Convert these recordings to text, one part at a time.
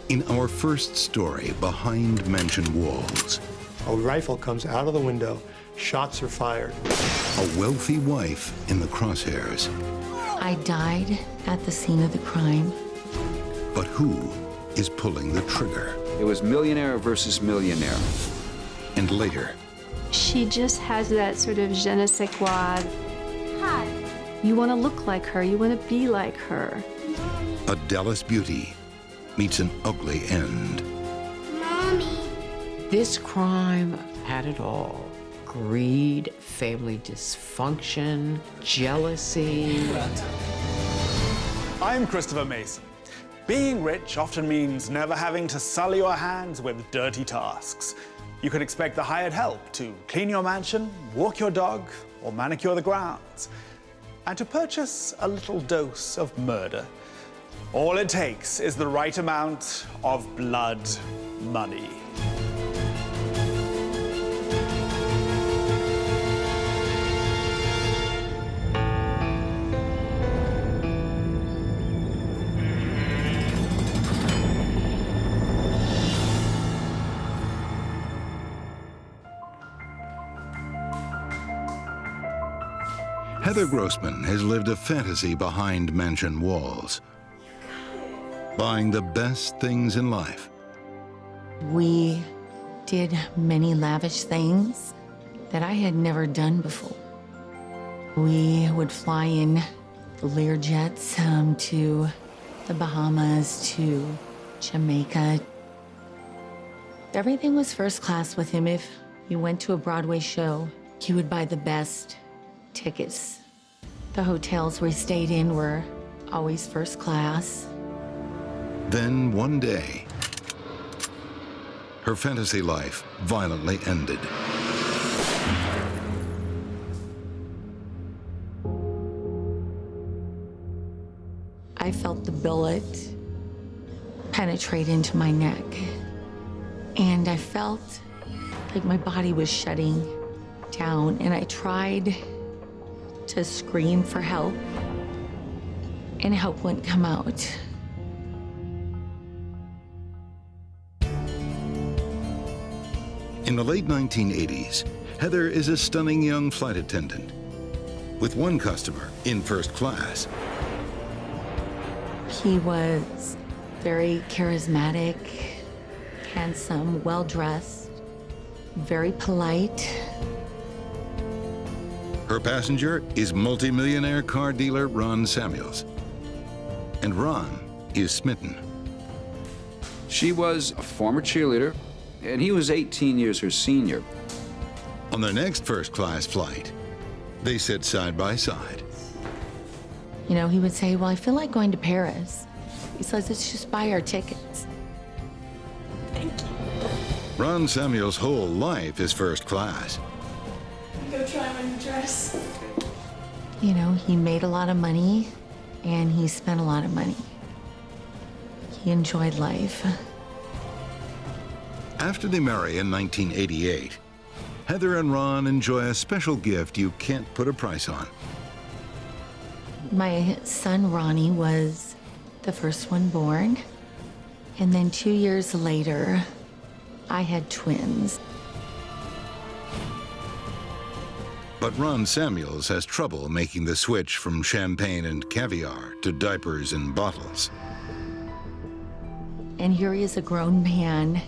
In our first story, Behind Mansion Walls, A rifle comes out of the window, shots are fired. a wealthy wife in the crosshairs. I died at the scene of the crime. But who is pulling the trigger? It was Millionaire versus Millionaire. And later, She just has that sort of je ne sais quoi. Hi. You want to look like her. You want to be like her. a Dallas beauty meets an ugly end. Mommy. This crime had it all. Greed, family dysfunction, jealousy. I'm Christopher Mason. Being rich often means never having to sully your hands with dirty tasks. You can expect the hired help to clean your mansion, walk your dog, or manicure the grounds, and to purchase a little dose of murder. All it takes is the right amount of blood money. Heather Grossman has lived a fantasy behind mansion walls, buying the best things in life. We did many lavish things that I had never done before. We would fly in the Learjets to the Bahamas, to Jamaica. Everything was first class with him. If he went to a Broadway show, he would buy the best tickets. The hotels we stayed in were always first class. Then one day, her fantasy life violently ended. I felt the bullet penetrate into my neck, and I felt like my body was shutting down, and I tried to scream for help, and help wouldn't come out. In the late 1980s, Heather is a stunning young flight attendant with one customer in first class. He was very charismatic, handsome, well-dressed, very polite. Her passenger is multimillionaire car dealer Ron Samuels. And Ron is smitten. She was a former cheerleader, and he was 18 years her senior. On their next first-class flight, they sit side by side. You know, he would say, well, I feel like going to Paris. He says, let's just buy our tickets. Ron Samuels' whole life is first class. Go try my new dress. You know, he made a lot of money, and he spent a lot of money. He enjoyed life. After they marry in 1988, Heather and Ron enjoy a special gift you can't put a price on. My son, Ronnie, was the first one born. And then 2 years later, I had twins. But Ron Samuels has trouble making the switch from champagne and caviar to diapers and bottles. And here he is, a grown man,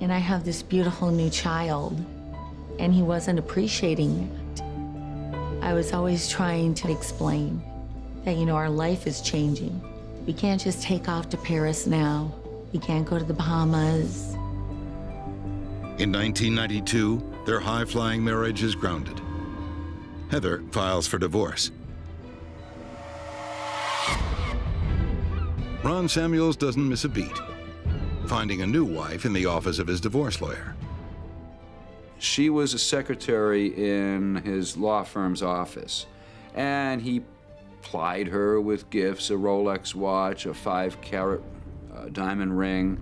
and I have this beautiful new child, and he wasn't appreciating it. I was always trying to explain that, you know, our life is changing. We can't just take off to Paris now. We can't go to the Bahamas. In 1992, their high-flying marriage is grounded. Heather files for divorce. Ron Samuels doesn't miss a beat, finding a new wife in the office of his divorce lawyer. She was a secretary in his law firm's office, and he plied her with gifts, a Rolex watch, a 5-carat diamond ring.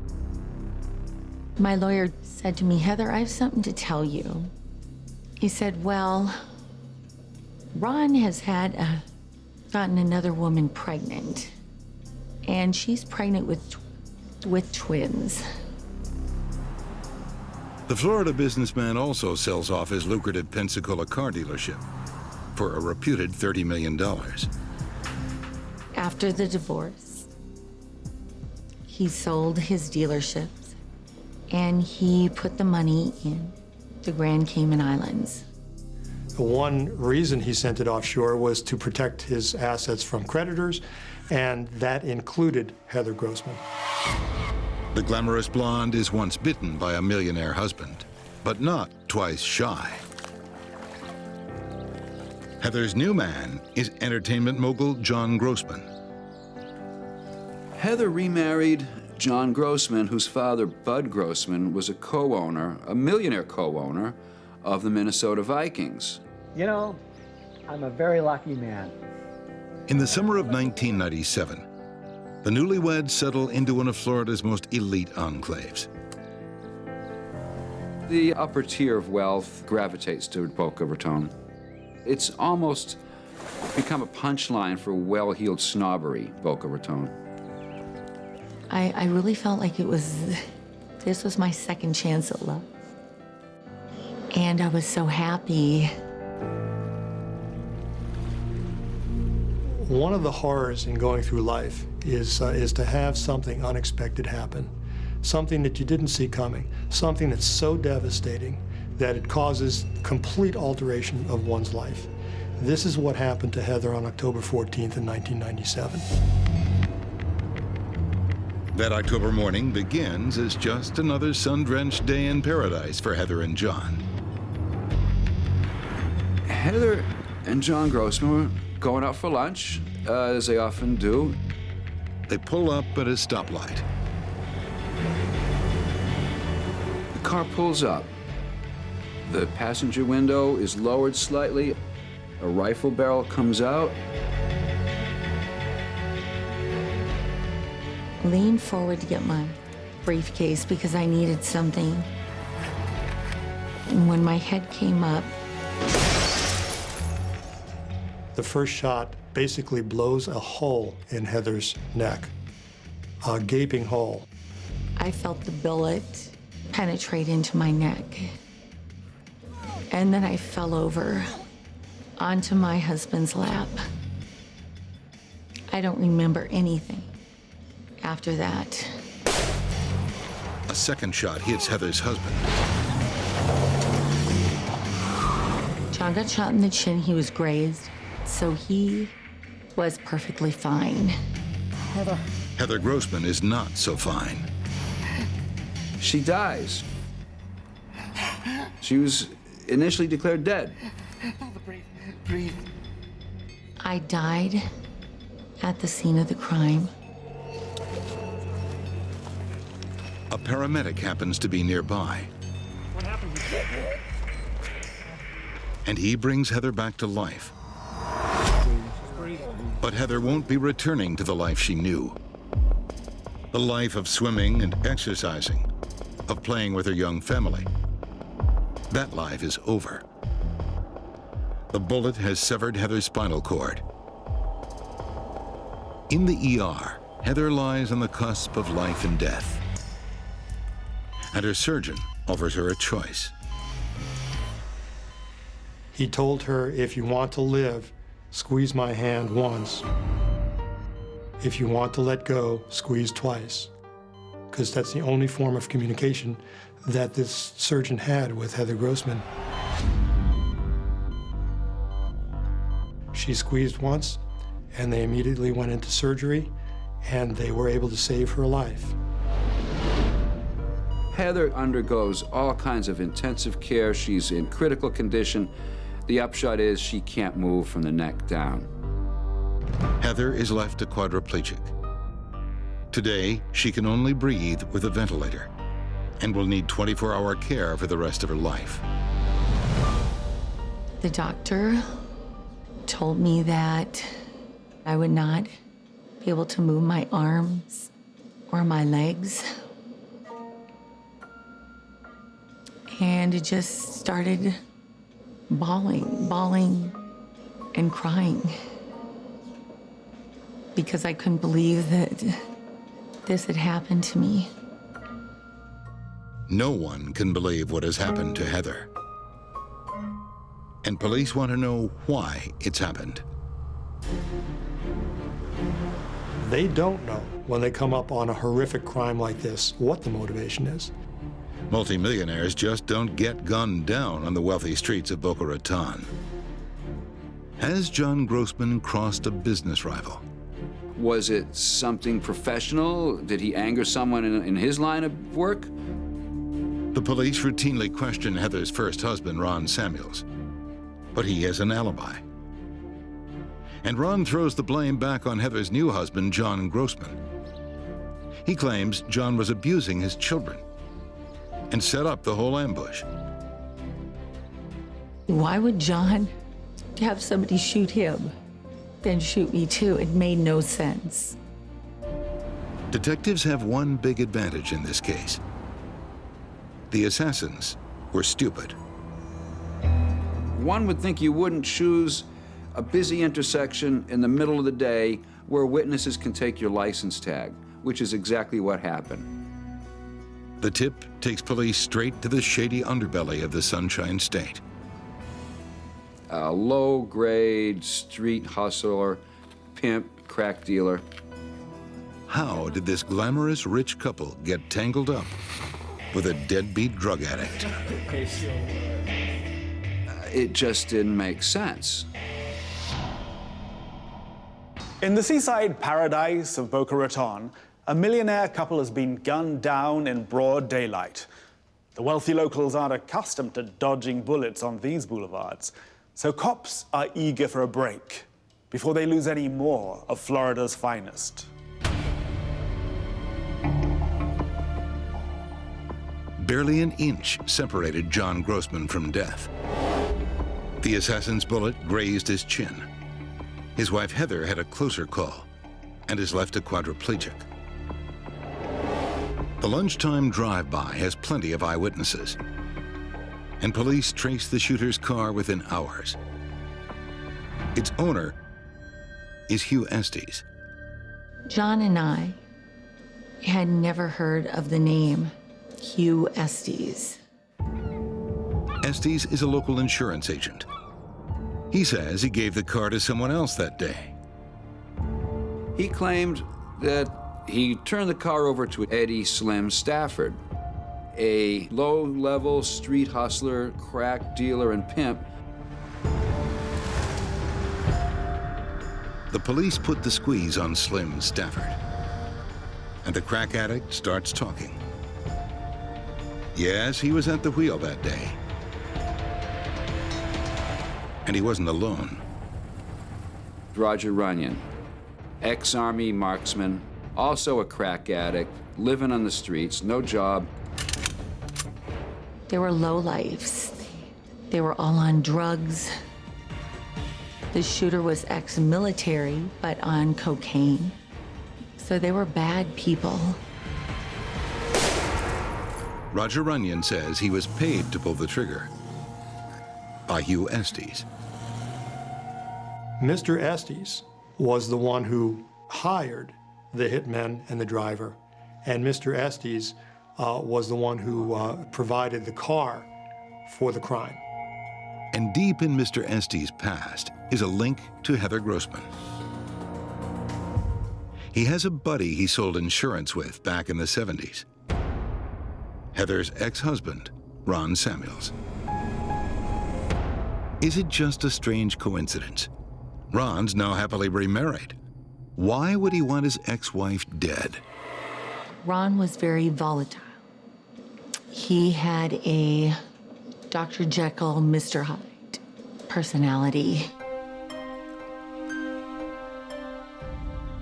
My lawyer said to me, Heather, I have something to tell you. He said, well, Ron has gotten another woman pregnant, and she's pregnant with with twins. The Florida businessman also sells off his lucrative Pensacola car dealership for a reputed $30 million. After the divorce, he sold his dealerships and he put the money in the Grand Cayman Islands. The one reason he sent it offshore was to protect his assets from creditors, and that included Heather Grossman. The glamorous blonde is once bitten by a millionaire husband, but not twice shy. Heather's new man is entertainment mogul John Grossman. Heather remarried John Grossman, whose father, Bud Grossman, was a co-owner, a millionaire co-owner of the Minnesota Vikings. You know, I'm a very lucky man. In the summer of 1997, the newlyweds settle into one of Florida's most elite enclaves. The upper tier of wealth gravitates to Boca Raton. It's almost become a punchline for well-heeled snobbery, Boca Raton. I really felt like this was my second chance at love. And I was so happy. One of the horrors in going through life is to have something unexpected happen, something that you didn't see coming, something that's so devastating that it causes complete alteration of one's life. This is what happened to Heather on October 14th in 1997. That October morning begins as just another sun-drenched day in paradise for Heather and John. Heather and John Grossman were going out for lunch, as they often do. They pull up at a stoplight. The car pulls up. The passenger window is lowered slightly. A rifle barrel comes out. Leaned forward to get my briefcase because I needed something. And when my head came up, The first shot basically blows a hole in Heather's neck, a gaping hole. I felt the bullet penetrate into my neck. And then I fell over onto my husband's lap. I don't remember anything after that. A second shot hits Heather's husband. John got shot in the chin. He was grazed, so he was perfectly fine. Heather Grossman is not so fine. She dies. She was initially declared dead. Breathe. I died at the scene of the crime. A paramedic happens to be nearby. What happened? And he brings Heather back to life. But Heather won't be returning to the life she knew. The life of swimming and exercising, of playing with her young family. That life is over. The bullet has severed Heather's spinal cord. In the ER, Heather lies on the cusp of life and death. And her surgeon offers her a choice. He told her, if you want to live, squeeze my hand once. If you want to let go, squeeze twice. Because that's the only form of communication that this surgeon had with Heather Grossman. She squeezed once, and they immediately went into surgery, and they were able to save her life. Heather undergoes all kinds of intensive care. She's in critical condition. The upshot is she can't move from the neck down. Heather is left a quadriplegic. Today, she can only breathe with a ventilator and will need 24-hour care for the rest of her life. The doctor told me that I would not be able to move my arms or my legs. And it just started bawling and crying because I couldn't believe that this had happened to me. No one can believe what has happened to Heather. And police want to know why it's happened. They don't know when they come up on a horrific crime like this what the motivation is. Multimillionaires just don't get gunned down on the wealthy streets of Boca Raton. Has John Grossman crossed a business rival? Was it something professional? Did he anger someone in his line of work? The police routinely question Heather's first husband, Ron Samuels, but he has an alibi. And Ron throws the blame back on Heather's new husband, John Grossman. He claims John was abusing his children and set up the whole ambush. Why would John have somebody shoot him, then shoot me too? It made no sense. Detectives have one big advantage in this case. The assassins were stupid. One would think you wouldn't choose a busy intersection in the middle of the day where witnesses can take your license tag, which is exactly what happened. The tip takes police straight to the shady underbelly of the Sunshine State. A low-grade street hustler, pimp, crack dealer. How did this glamorous rich couple get tangled up with a deadbeat drug addict? It just didn't make sense. In the seaside paradise of Boca Raton, a millionaire couple has been gunned down in broad daylight. The wealthy locals aren't accustomed to dodging bullets on these boulevards, so cops are eager for a break before they lose any more of Florida's finest. Barely an inch separated John Grossman from death. The assassin's bullet grazed his chin. His wife Heather had a closer call and is left a quadriplegic. The lunchtime drive-by has plenty of eyewitnesses, and police trace the shooter's car within hours. Its owner is Hugh Estes. John and I had never heard of the name Hugh Estes. Estes is a local insurance agent. He says he gave the car to someone else that day. He claimed that he turned the car over to Eddie Slim Stafford, a low-level street hustler, crack dealer, and pimp. The police put the squeeze on Slim Stafford, and the crack addict starts talking. Yes, he was at the wheel that day. And he wasn't alone. Roger Runyon, ex-Army marksman, also a crack addict, living on the streets, no job. They were lowlifes. They were all on drugs. The shooter was ex-military, but on cocaine. So they were bad people. Roger Runyon says he was paid to pull the trigger by Hugh Estes. Mr. Estes was the one who hired the hitmen and the driver, and Mr. Estes was the one who provided the car for the crime. And deep in Mr. Estes' past is a link to Heather Grossman. He has a buddy he sold insurance with back in the 70s. Heather's ex-husband, Ron Samuels. Is it just a strange coincidence? Ron's now happily remarried. Why would he want his ex-wife dead? Ron was very volatile. He had a Dr. Jekyll, Mr. Hyde personality.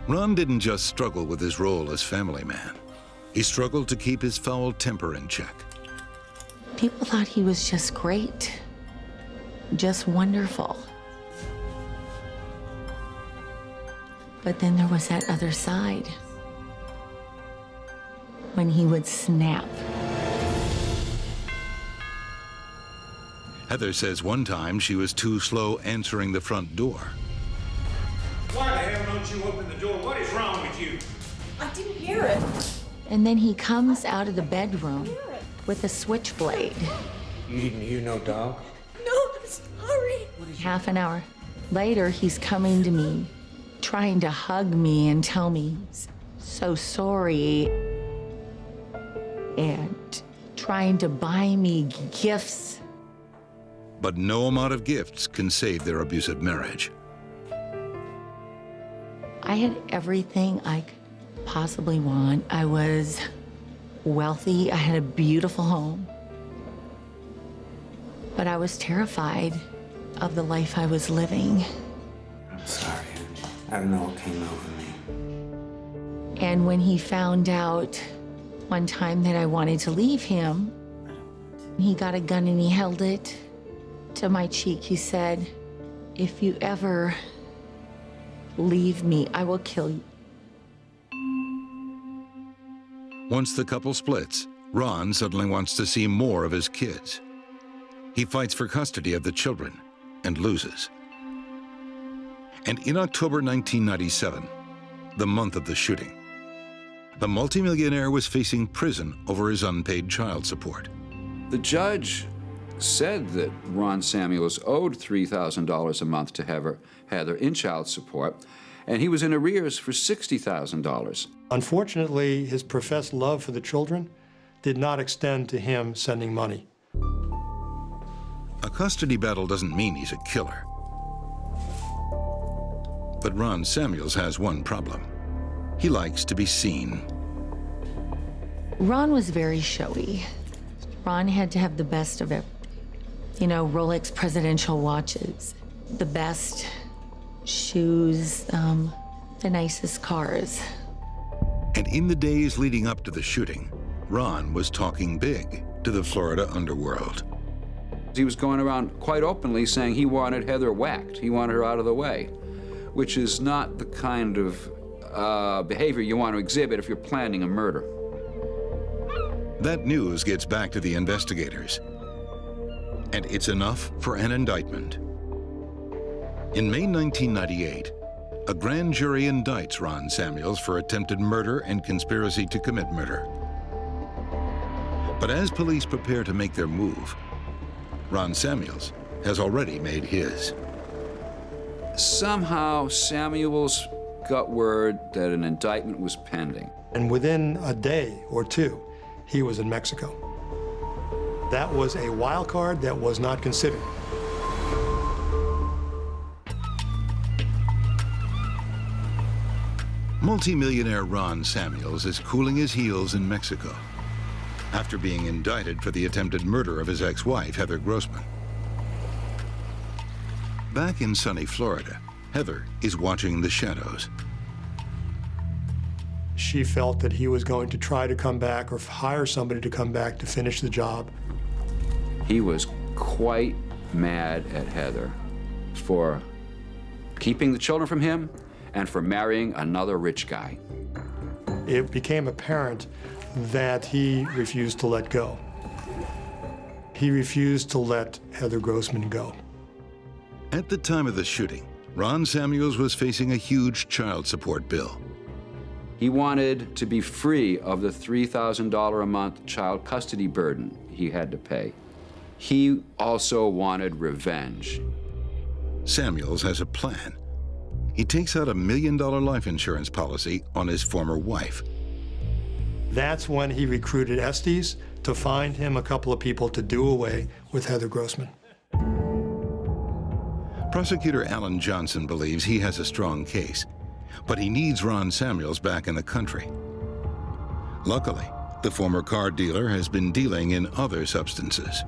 Ron didn't just struggle with his role as family man. He struggled to keep his foul temper in check. People thought he was just great, just wonderful. But then there was that other side, when he would snap. Heather says one time she was too slow answering the front door. Why the hell don't you open the door? What is wrong with you? I didn't hear it. And then he comes out of the bedroom with a switchblade. You know dog? No, I'm sorry. Half an hour later, he's coming to me, trying to hug me and tell me he's so sorry, and trying to buy me gifts. But no amount of gifts can save their abusive marriage. I had everything I could possibly want. I was wealthy. I had a beautiful home. But I was terrified of the life I was living. I'm sorry. I don't know what came over me. And when he found out one time that I wanted to leave him, he got a gun and he held it to my cheek. He said, "If you ever leave me, I will kill you." Once the couple splits, Ron suddenly wants to see more of his kids. He fights for custody of the children and loses. And in October 1997, the month of the shooting, the multimillionaire was facing prison over his unpaid child support. The judge said that Ron Samuels owed $3,000 a month to Heather in child support, and he was in arrears for $60,000. Unfortunately, his professed love for the children did not extend to him sending money. A custody battle doesn't mean he's a killer. But Ron Samuels has one problem. He likes to be seen. Ron was very showy. Ron had to have the best of it. You know, Rolex presidential watches, the best shoes, the nicest cars. And in the days leading up to the shooting, Ron was talking big to the Florida underworld. He was going around quite openly saying he wanted Heather whacked. He wanted her out of the way, which is not the kind of behavior you want to exhibit if you're planning a murder. That news gets back to the investigators, and it's enough for an indictment. In May 1998, a grand jury indicts Ron Samuels for attempted murder and conspiracy to commit murder. But as police prepare to make their move, Ron Samuels has already made his. Somehow, Samuels got word that an indictment was pending. And within a day or two, he was in Mexico. That was a wild card that was not considered. Multimillionaire Ron Samuels is cooling his heels in Mexico after being indicted for the attempted murder of his ex-wife, Heather Grossman. Back in sunny Florida, Heather is watching the shadows. She felt that he was going to try to come back or hire somebody to come back to finish the job. He was quite mad at Heather for keeping the children from him and for marrying another rich guy. It became apparent that he refused to let go. He refused to let Heather Grossman go. At the time of the shooting, Ron Samuels was facing a huge child support bill. He wanted to be free of the $3,000 a month child custody burden he had to pay. He also wanted revenge. Samuels has a plan. He takes out $1 million life insurance policy on his former wife. That's when he recruited Estes to find him a couple of people to do away with Heather Grossman. Prosecutor Alan Johnson believes he has a strong case, but he needs Ron Samuels back in the country. Luckily, the former car dealer has been dealing in other substances.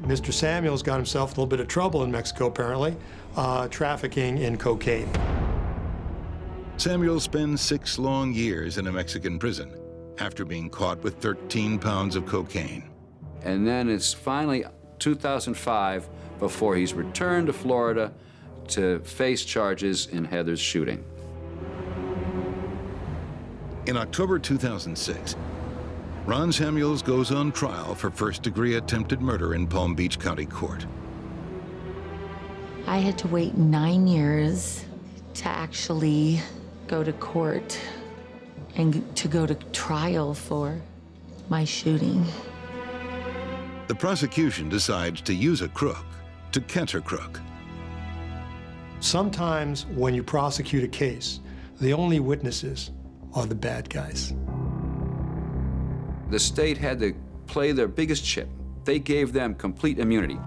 Mr. Samuels got himself in a little bit of trouble in Mexico, apparently, trafficking in cocaine. Samuels spends 6 long years in a Mexican prison after being caught with 13 pounds of cocaine. And then it's finally 2005 before he's returned to Florida to face charges in Heather's shooting. In October 2006, Ron Samuels goes on trial for first-degree attempted murder in Palm Beach County Court. I had to wait 9 years to actually go to court and to go to trial for my shooting. The prosecution decides to use a crook to catch a crook. Sometimes when you prosecute a case, the only witnesses are the bad guys. The state had to play their biggest chip. They gave them complete immunity.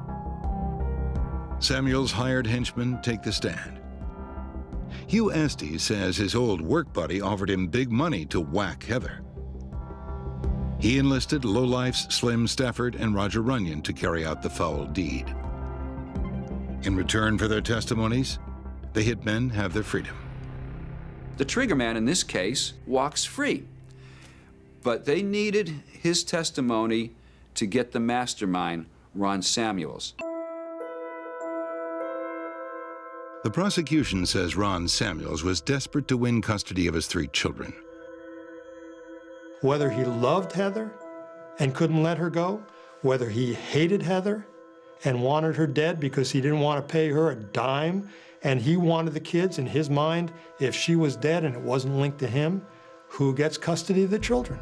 Samuel's hired henchmen take the stand. Hugh Estes says his old work buddy offered him big money to whack Heather. He enlisted lowlifes Slim Stafford and Roger Runyon to carry out the foul deed. In return for their testimonies, the hitmen have their freedom. The triggerman in this case walks free, but they needed his testimony to get the mastermind, Ron Samuels. The prosecution says Ron Samuels was desperate to win custody of his 3 children. Whether he loved Heather and couldn't let her go, whether he hated Heather and wanted her dead because he didn't want to pay her a dime, and he wanted the kids in his mind, if she was dead and it wasn't linked to him, who gets custody of the children?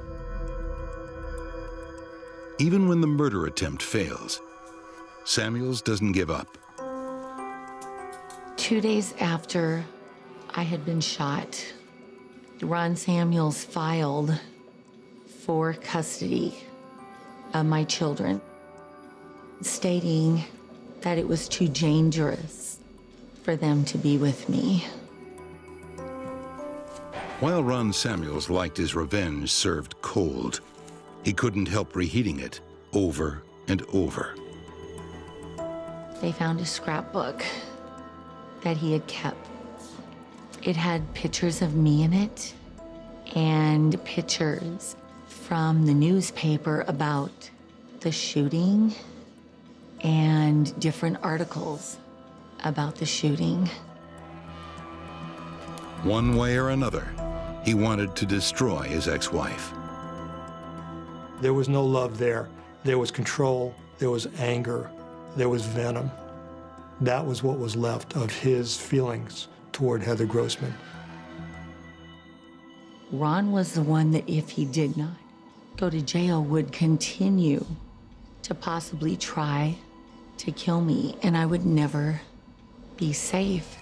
Even when the murder attempt fails, Samuels doesn't give up. 2 days after I had been shot, Ron Samuels filed for custody of my children, stating that it was too dangerous for them to be with me. While Ron Samuels liked his revenge served cold, he couldn't help reheating it over and over. They found a scrapbook that he had kept. It had pictures of me in it and pictures from the newspaper about the shooting and different articles about the shooting. One way or another, he wanted to destroy his ex-wife. There was no love there. There was control, there was anger, there was venom. That was what was left of his feelings toward Heather Grossman. Ron was the one that, if he did not go to jail, would continue to possibly try to kill me, and I would never be safe.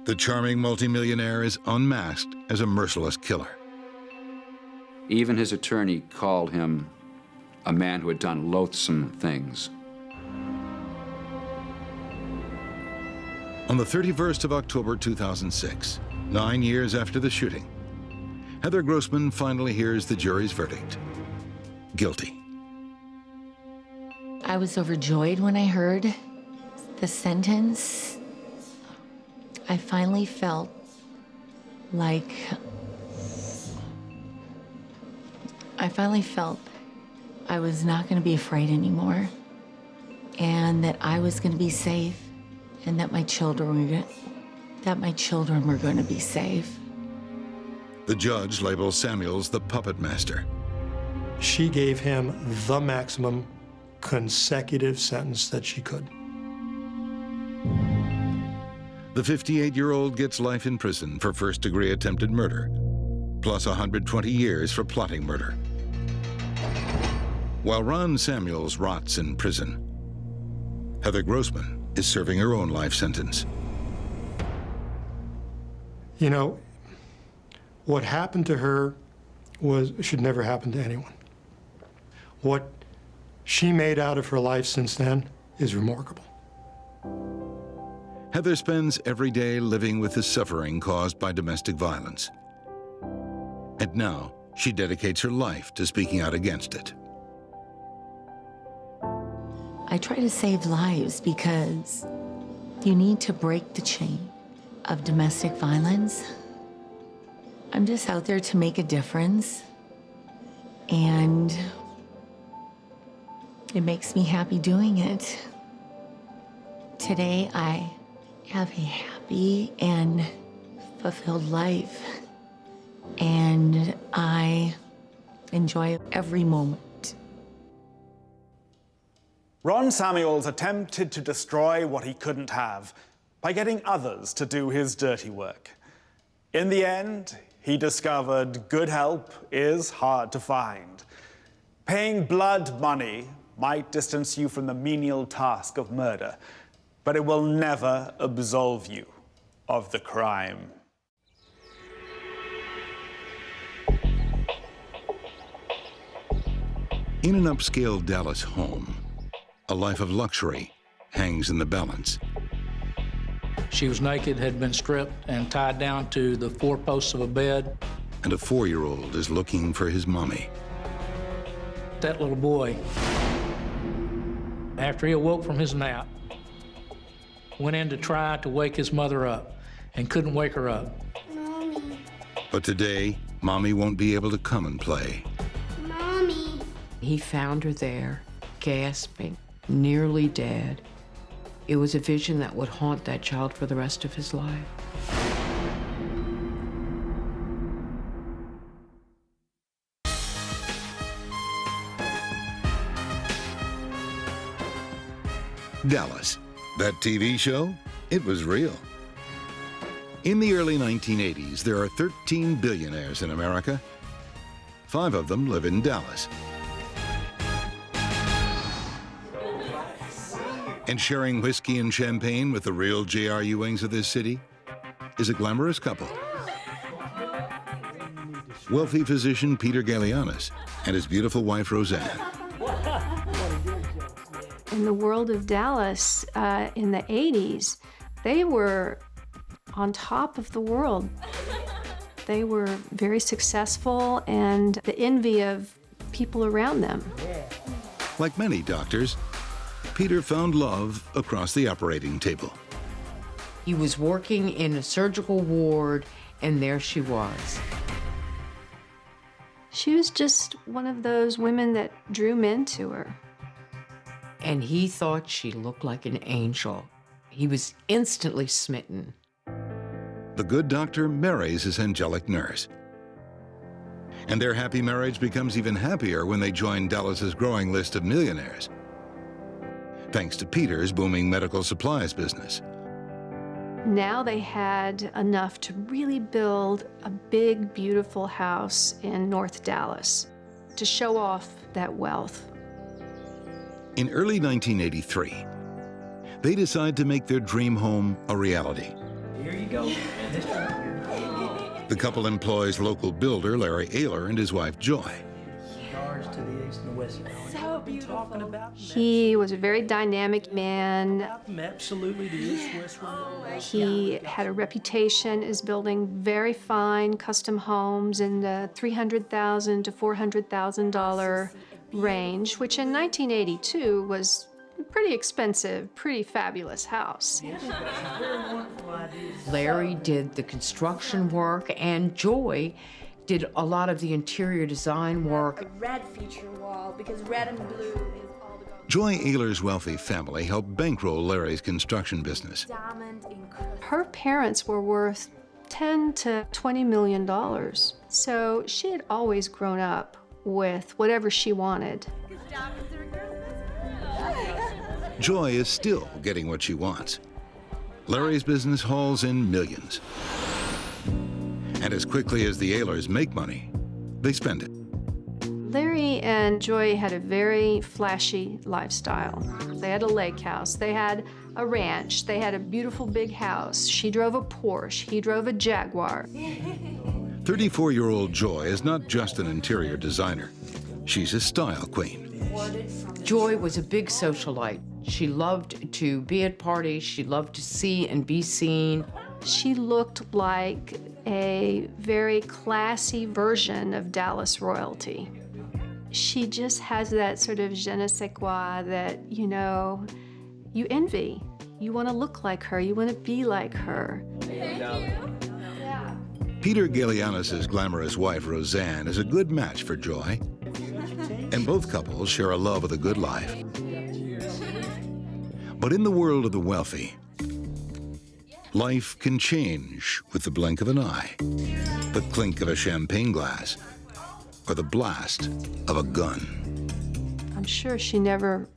The charming multimillionaire is unmasked as a merciless killer. Even his attorney called him a man who had done loathsome things. On the 31st of October 2006, 9 years after the shooting, Heather Grossman finally hears the jury's verdict. Guilty. I was overjoyed when I heard the sentence. I finally felt like I was not going to be afraid anymore, and that I was going to be safe, and that my children were going to be safe. The judge labels Samuels the puppet master. She gave him the maximum consecutive sentence that she could. The 58-year-old gets life in prison for first-degree attempted murder, plus 120 years for plotting murder. While Ron Samuels rots in prison, Heather Grossman is serving her own life sentence. You know, what happened to her should never happen to anyone. What she made out of her life since then is remarkable. Heather spends every day living with the suffering caused by domestic violence. And now, she dedicates her life to speaking out against it. I try to save lives because you need to break the chain of domestic violence. I'm just out there to make a difference, and it makes me happy doing it. Today, I have a happy and fulfilled life, and I enjoy every moment. Ron Samuels attempted to destroy what he couldn't have, by getting others to do his dirty work. In the end, he discovered good help is hard to find. Paying blood money might distance you from the menial task of murder, but it will never absolve you of the crime. In an upscale Dallas home, a life of luxury hangs in the balance. She was naked, had been stripped, and tied down to the four posts of a bed. And a 4-year-old is looking for his mommy. That little boy, after he awoke from his nap, went in to try to wake his mother up and couldn't wake her up. Mommy. But today, mommy won't be able to come and play. Mommy. He found her there, gasping, nearly dead. It was a vision that would haunt that child for the rest of his life. Dallas. That TV show? It was real. In the early 1980s, there are 13 billionaires in America. 5 of them live in Dallas. And sharing whiskey and champagne with the real J.R. Ewings of this city is a glamorous couple. Wealthy physician Peter Galianis and his beautiful wife Rosanne. In the world of Dallas in the 80s, they were on top of the world. They were very successful and the envy of people around them. Like many doctors, Peter found love across the operating table. He was working in a surgical ward, and there she was. She was just one of those women that drew men to her. And he thought she looked like an angel. He was instantly smitten. The good doctor marries his angelic nurse. And their happy marriage becomes even happier when they join Dallas's growing list of millionaires, thanks to Peter's booming medical supplies business. Now they had enough to really build a big, beautiful house in North Dallas to show off that wealth. In early 1983, they decide to make their dream home a reality. Here you go. The couple employs local builder Larry Ayler and his wife Joy. Stars to the east and the west. So beautiful. He was a very dynamic man. Absolutely, the east-west one. He had a reputation as building very fine custom homes in the $300,000 to $400,000 range, which in 1982 was a pretty expensive, pretty fabulous house. Larry did the construction work, and Joy did a lot of the interior design work. A red feature wall, because red and blue is all the go. Joy Ayler's wealthy family helped bankroll Larry's construction business. Diamond encrusted. Her parents were worth $10 to $20 million. So she had always grown up with whatever she wanted. Joy is still getting what she wants. Larry's business hauls in millions. And as quickly as the Aylers make money, they spend it. Larry and Joy had a very flashy lifestyle. They had a lake house, they had a ranch, they had a beautiful big house. She drove a Porsche, he drove a Jaguar. 34-year-old Joy is not just an interior designer. She's a style queen. Joy was a big socialite. She loved to be at parties. She loved to see and be seen. She looked like a very classy version of Dallas royalty. She just has that sort of je ne sais quoi that, you know, you envy. You want to look like her. You want to be like her. Peter Galianis' glamorous wife, Rosanne, is a good match for Joy. And both couples share a love of the good life. But in the world of the wealthy, life can change with the blink of an eye, the clink of a champagne glass, or the blast of a gun. I'm sure she never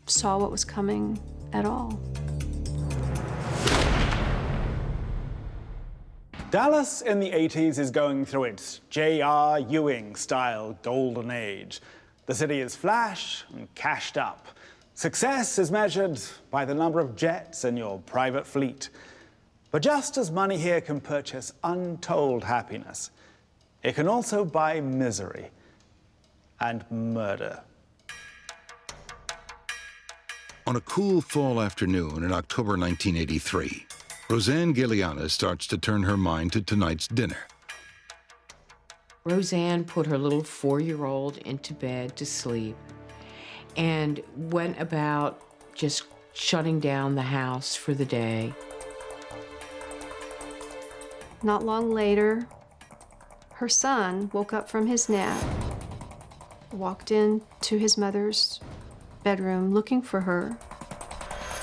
saw what was coming at all. Dallas in the 80s is going through its J.R. Ewing-style golden age. The city is flash and cashed up. Success is measured by the number of jets in your private fleet. But just as money here can purchase untold happiness, it can also buy misery and murder. On a cool fall afternoon in October 1983, Rosanne Galeana starts to turn her mind to tonight's dinner. Rosanne put her little 4-year-old into bed to sleep and went about just shutting down the house for the day. Not long later, her son woke up from his nap, walked into his mother's bedroom looking for her.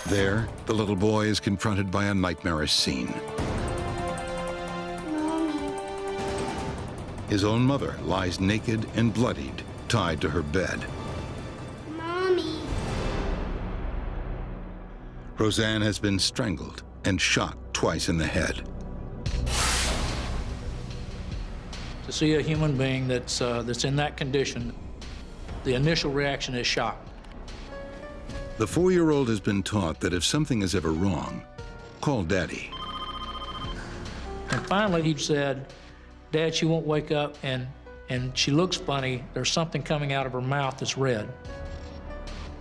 There, the little boy is confronted by a nightmarish scene. His own mother lies naked and bloodied, tied to her bed. Mommy. Rosanne has been strangled and shot twice in the head. To see a human being that's in that condition, the initial reaction is shock. The 4-year-old has been taught that if something is ever wrong, call Daddy. And finally he said, "Dad, she won't wake up and she looks funny. There's something coming out of her mouth that's red."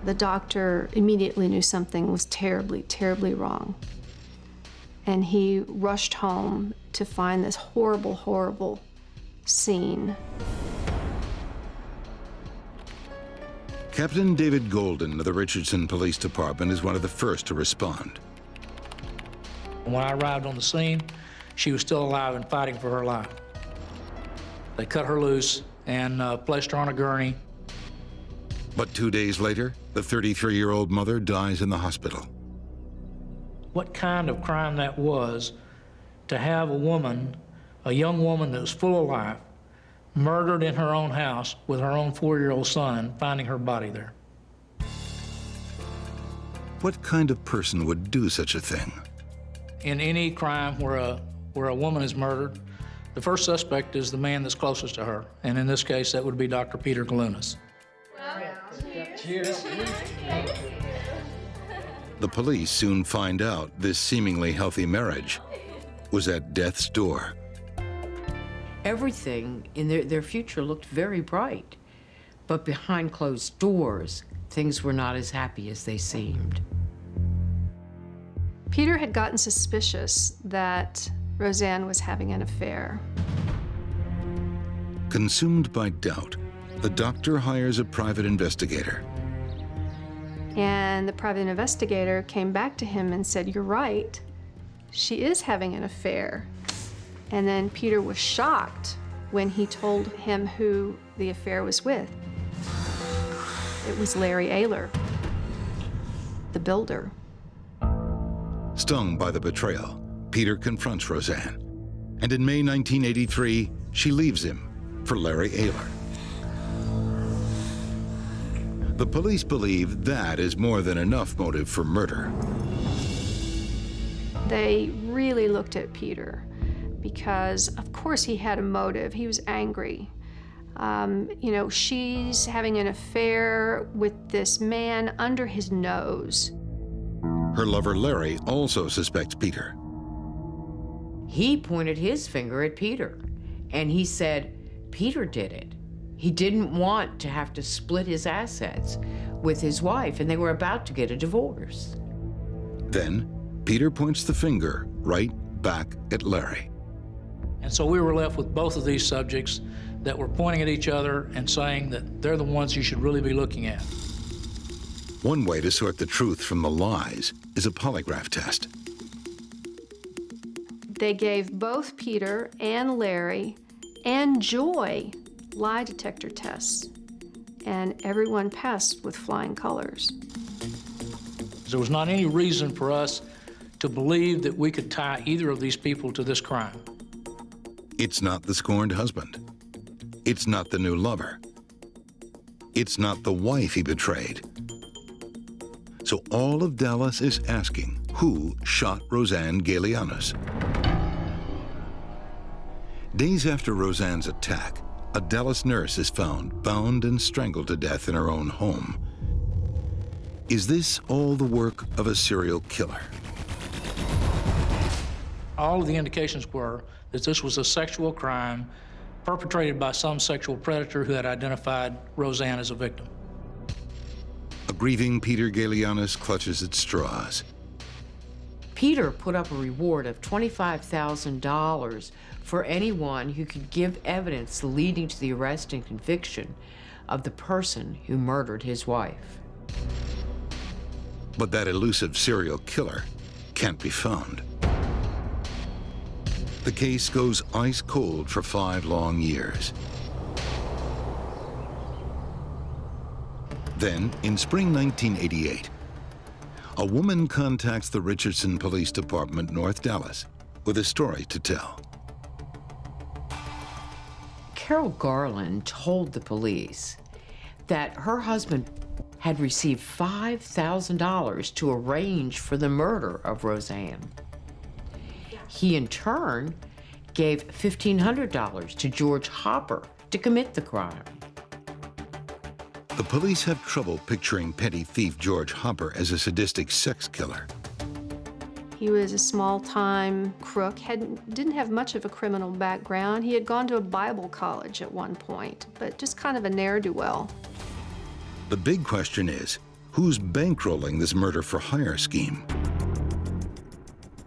The doctor immediately knew something was terribly, terribly wrong. And he rushed home to find this horrible, horrible scene. Captain David Golden of the Richardson Police Department is one of the first to respond. When I arrived on the scene, she was still alive and fighting for her life. They cut her loose and placed her on a gurney. But 2 days later, the 33-year-old mother dies in the hospital. What kind of crime that was to have a woman, a young woman that was full of life, murdered in her own house with her own 4-year-old son, finding her body there. What kind of person would do such a thing? In any crime where a woman is murdered, the first suspect is the man that's closest to her, and in this case, that would be Dr. Peter Galunas. Cheers. The police soon find out this seemingly healthy marriage was at death's door. Everything in their future looked very bright, but behind closed doors, things were not as happy as they seemed. Peter had gotten suspicious that Rosanne was having an affair. Consumed by doubt, the doctor hires a private investigator. And the private investigator came back to him and said, "You're right, she is having an affair." And then Peter was shocked when he told him who the affair was with. It was Larry Ayler, the builder. Stung by the betrayal, Peter confronts Rosanne. And in May 1983, she leaves him for Larry Ayler. The police believe that is more than enough motive for murder. They really looked at Peter because, of course, he had a motive. He was angry. She's having an affair with this man under his nose. Her lover, Larry, also suspects Peter. He pointed his finger at Peter, and he said Peter did it. He didn't want to have to split his assets with his wife, and they were about to get a divorce. Then, Peter points the finger right back at Larry. And so we were left with both of these subjects that were pointing at each other and saying that they're the ones you should really be looking at. One way to sort the truth from the lies is a polygraph test. They gave both Peter and Larry and Joy lie detector tests, and everyone passed with flying colors. There was not any reason for us to believe that we could tie either of these people to this crime. It's not the scorned husband. It's not the new lover. It's not the wife he betrayed. So all of Dallas is asking, who shot Rosanne Galeanos? Days after Rosanne's attack, a Dallas nurse is found bound and strangled to death in her own home. Is this all the work of a serial killer? All of the indications were that this was a sexual crime perpetrated by some sexual predator who had identified Rosanne as a victim. A grieving Peter Galeanis clutches at straws. Peter put up a reward of $25,000 for anyone who could give evidence leading to the arrest and conviction of the person who murdered his wife. But that elusive serial killer can't be found. The case goes ice cold for 5 long years. Then, in spring 1988, a woman contacts the Richardson Police Department, North Dallas, with a story to tell. Carol Garland told the police that her husband had received $5,000 to arrange for the murder of Rosanne. He, in turn, gave $1,500 to George Hopper to commit the crime. The police have trouble picturing petty thief George Hopper as a sadistic sex killer. He was a small-time crook, didn't have much of a criminal background. He had gone to a Bible college at one point, but just kind of a ne'er-do-well. The big question is, who's bankrolling this murder-for-hire scheme?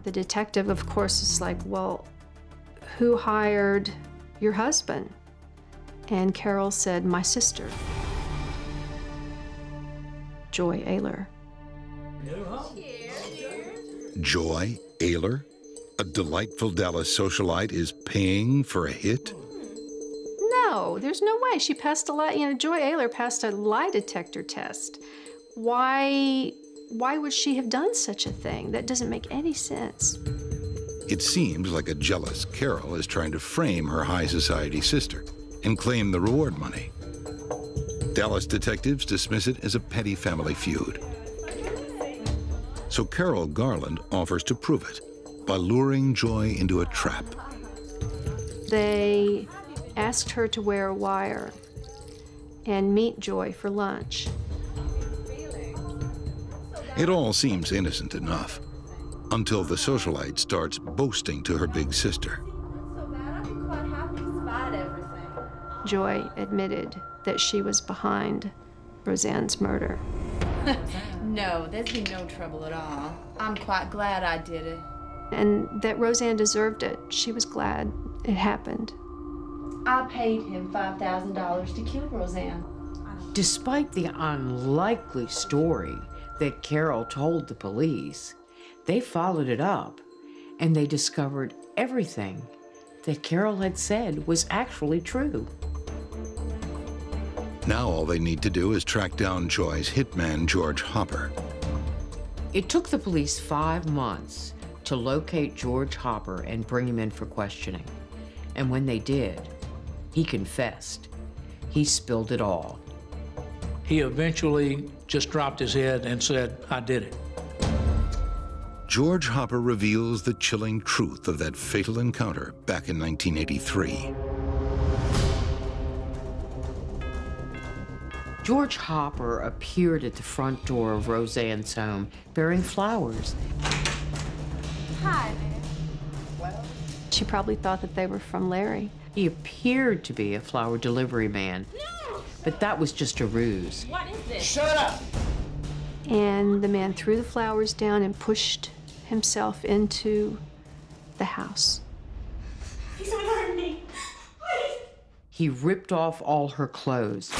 The detective, of course, is like, well, who hired your husband? And Carol said, my sister, Joy Ayler. Joy Ayler, a delightful Dallas socialite, is paying for a hit? No, there's no way. She passed a lie. Joy Ayler passed a lie detector test. Why would she have done such a thing? That doesn't make any sense. It seems like a jealous Carol is trying to frame her high society sister and claim the reward money. Dallas detectives dismiss it as a petty family feud. So Carol Garland offers to prove it by luring Joy into a trap. They asked her to wear a wire and meet Joy for lunch. It all seems innocent enough, until the socialite starts boasting to her big sister. Joy admitted that she was behind Rosanne's murder. No, there's been no trouble at all. I'm quite glad I did it. And that Rosanne deserved it. She was glad it happened. I paid him $5,000 to kill Rosanne. Despite the unlikely story that Carol told the police, they followed it up and they discovered everything that Carol had said was actually true. Now all they need to do is track down Joy's hitman, George Hopper. It took the police 5 months to locate George Hopper and bring him in for questioning. And when they did, he confessed. He spilled it all. He eventually just dropped his head and said, I did it. George Hopper reveals the chilling truth of that fatal encounter back in 1983. George Hopper appeared at the front door of Rosanne's home bearing flowers. Hi there. She probably thought that they were from Larry. He appeared to be a flower delivery man, but that was just a ruse. What is this? Shut up! And the man threw the flowers down and pushed himself into the house. He's gonna hurt me. Please. He ripped off all her clothes.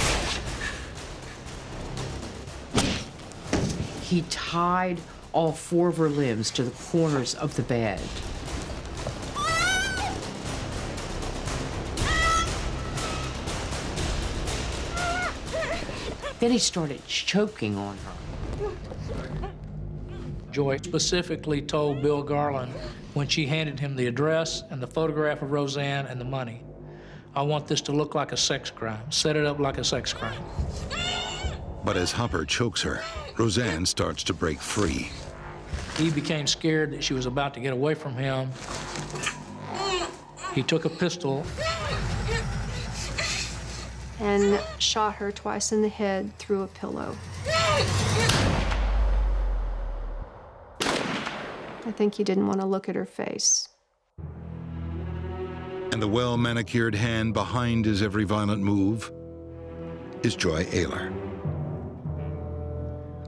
He tied all 4 of her limbs to the corners of the bed. Then he started choking on her. Joy specifically told Bill Garland when she handed him the address and the photograph of Rosanne and the money, I want this to look like a sex crime. Set it up like a sex crime. But as Hopper chokes her, Rosanne starts to break free. He became scared that she was about to get away from him. He took a pistol and shot her twice in the head through a pillow. I think he didn't want to look at her face. And the well-manicured hand behind his every violent move is Joy Ayler.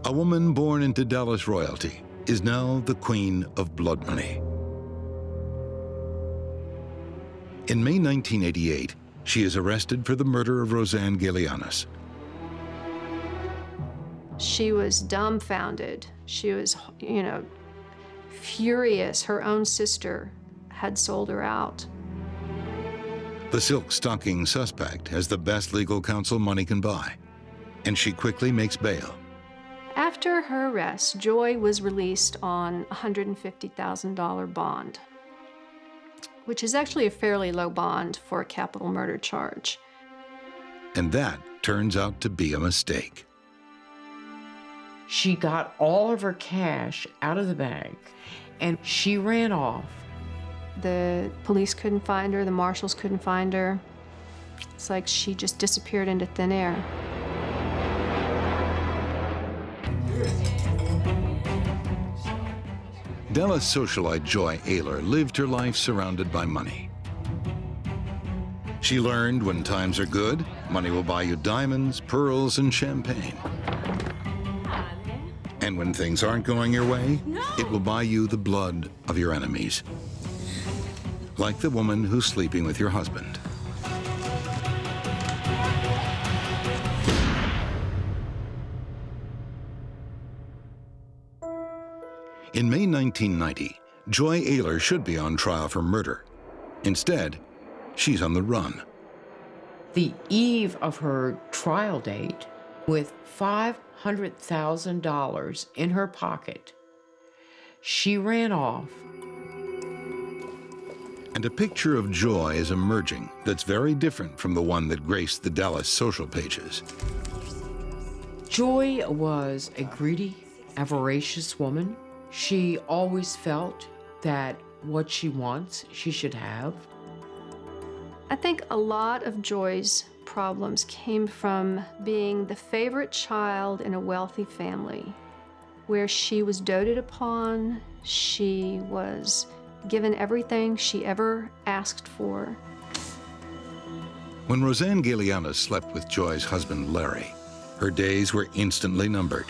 A woman born into Dallas royalty is now the queen of blood money. In May 1988, she is arrested for the murder of Rosanne Galeanos. She was dumbfounded. She was, furious. Her own sister had sold her out. The silk-stocking suspect has the best legal counsel money can buy, and she quickly makes bail. After her arrest, Joy was released on a $150,000 bond, which is actually a fairly low bond for a capital murder charge. And that turns out to be a mistake. She got all of her cash out of the bank, and she ran off. The police couldn't find her, the marshals couldn't find her. It's like she just disappeared into thin air. Dallas socialite Joy Ayler lived her life surrounded by money. She learned when times are good, money will buy you diamonds, pearls, and champagne. And when things aren't going your way, it will buy you the blood of your enemies. Like the woman who's sleeping with your husband. In May 1990, Joy Ayler should be on trial for murder. Instead, she's on the run. The eve of her trial date, with $500,000 in her pocket, she ran off. And a picture of Joy is emerging that's very different from the one that graced the Dallas social pages. Joy was a greedy, avaricious woman. She always felt that what she wants, she should have. I think a lot of Joy's problems came from being the favorite child in a wealthy family, where she was doted upon, she was given everything she ever asked for. When Rosanne Galeanos slept with Joy's husband, Larry, her days were instantly numbered.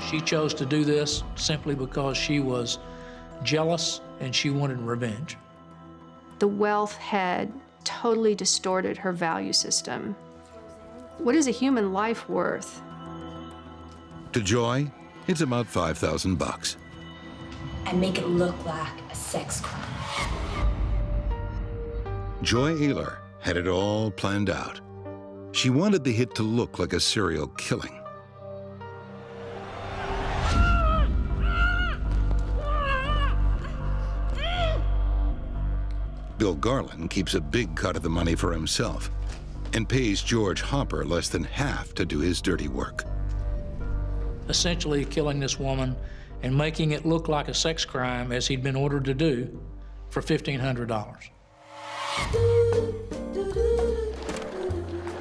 She chose to do this simply because she was jealous and she wanted revenge. The wealth had totally distorted her value system. What is a human life worth? To Joy, it's about $5,000. And make it look like a sex crime. Joy Ayler had it all planned out. She wanted the hit to look like a serial killing. Bill Garland keeps a big cut of the money for himself and pays George Hopper less than half to do his dirty work. Essentially killing this woman and making it look like a sex crime as he'd been ordered to do for $1,500.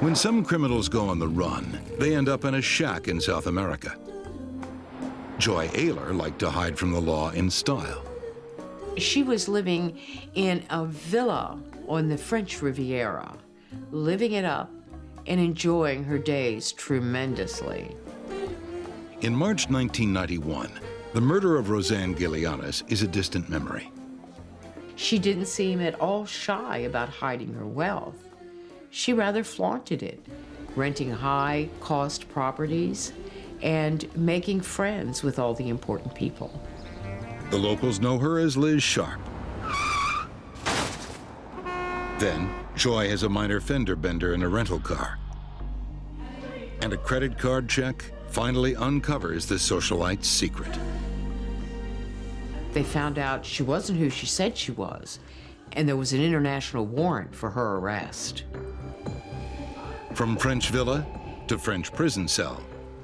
When some criminals go on the run, they end up in a shack in South America. Joy Ayler liked to hide from the law in style. She was living in a villa on the French Riviera, living it up and enjoying her days tremendously. In March 1991, the murder of Rosanne Galeanos is a distant memory. She didn't seem at all shy about hiding her wealth. She rather flaunted it, renting high-cost properties and making friends with all the important people. The locals know her as Liz Sharp. Then, Joy has a minor fender bender in a rental car. And a credit card check finally uncovers the socialite's secret. They found out she wasn't who she said she was, and there was an international warrant for her arrest. From French villa to French prison cell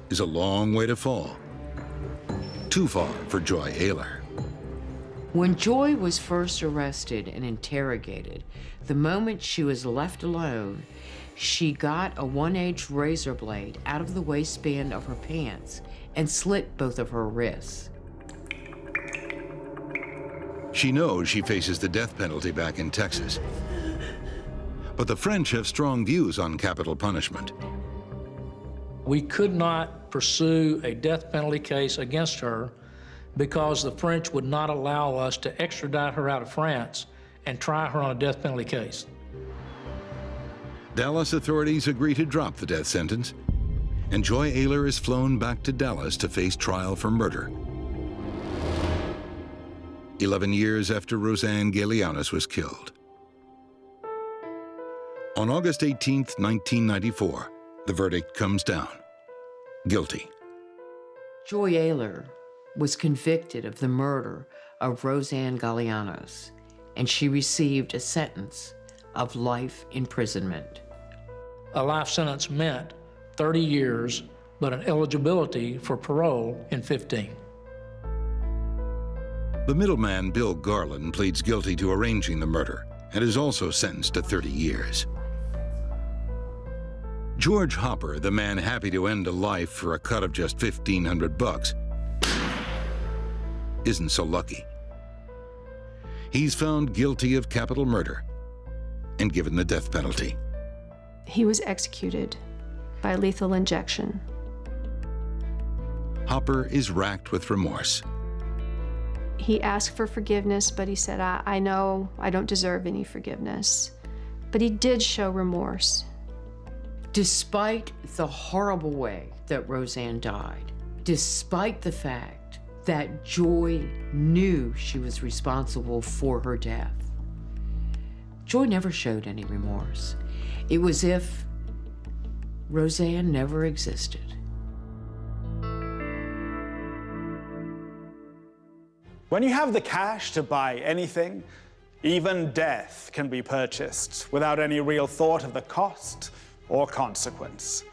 is a long way to fall. Too far for Joy Ayler. When Joy was first arrested and interrogated, the moment she was left alone, she got a one-edged razor blade out of the waistband of her pants and slit both of her wrists. She knows she faces the death penalty back in Texas. But the French have strong views on capital punishment. We could not pursue a death penalty case against her because the French would not allow us to extradite her out of France and try her on a death penalty case. Dallas authorities agree to drop the death sentence, and Joy Ayler is flown back to Dallas to face trial for murder. 11 years after Rosanne Galeanos was killed. On August 18, 1994, the verdict comes down. Guilty. Joy Ayler was convicted of the murder of Rosanne Galeanos, and she received a sentence of life imprisonment. A life sentence meant 30 years, but an eligibility for parole in 15. The middleman, Bill Garland, pleads guilty to arranging the murder and is also sentenced to 30 years. George Hopper, the man happy to end a life for a cut of just $1,500, isn't so lucky. He's found guilty of capital murder and given the death penalty. He was executed by lethal injection. Hopper is racked with remorse. He asked for forgiveness, but he said, I know I don't deserve any forgiveness. But he did show remorse. Despite the horrible way that Rosanne died, despite the fact that Joy knew she was responsible for her death, Joy never showed any remorse. It was as if Rosanne never existed. When you have the cash to buy anything, even death can be purchased without any real thought of the cost or consequence.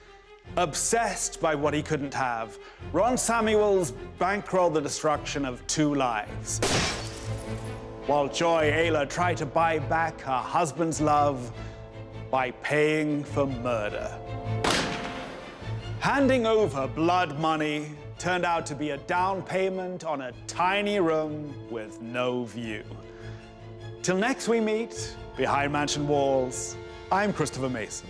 Obsessed by what he couldn't have, Ron Samuels bankrolled the destruction of 2 lives, while Joy Ayler tried to buy back her husband's love by paying for murder. Handing over blood money turned out to be a down payment on a tiny room with no view. Till next we meet, behind mansion walls, I'm Christopher Mason.